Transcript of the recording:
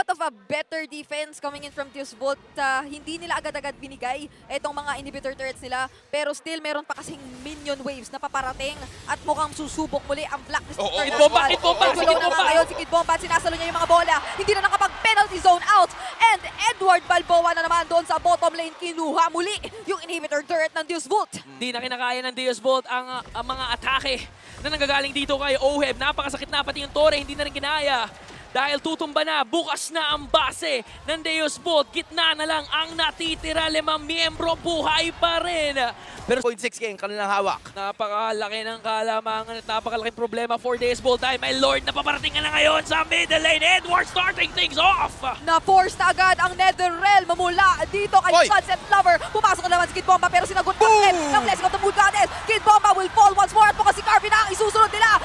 of a better defense coming in from Deus Volt. Hindi nila agad-agad binigay itong mga inhibitor turrets nila. Pero still, meron pa kasing minion waves na paparating. At mukhang susubok muli ang Blacklist. Kid Bomba! Kid Bomba! Nagulong na nga ngayon si Kid Bomba at sinasalo niya yung mga bola. Hindi na nakapag-penalty zone out. And Edward Balboa na naman doon sa bottom lane. Kinuha muli yung inhibitor turret ng Deus Volt. Hindi na kinakaya ng Deus Volt ang mga atake na nanggagaling dito kay Oheb. Napakasakit na pati yung Torre, hindi na rin kinaya. Dahil tutumba na, bukas na ang base ng Deus Volt. Gitna na lang ang natitira, 5 miyembro, buhay pa rin. Pero 0.6K ang kanilang hawak. napakalaki ng kalamangan at napakalaking problema for Deus Volt dahil may Lord na paparating na ngayon sa middle lane. Edward starting things off. Na-force na agad ang Netherrealm mula dito kay Hoy! Sunset Lover. Pumasok na naman si Kid Bomba pero sinagot ng Blessing of the Moon Goddess. Kid Bomba will fall once more at mukhang si Carvin na ang isusunod nila.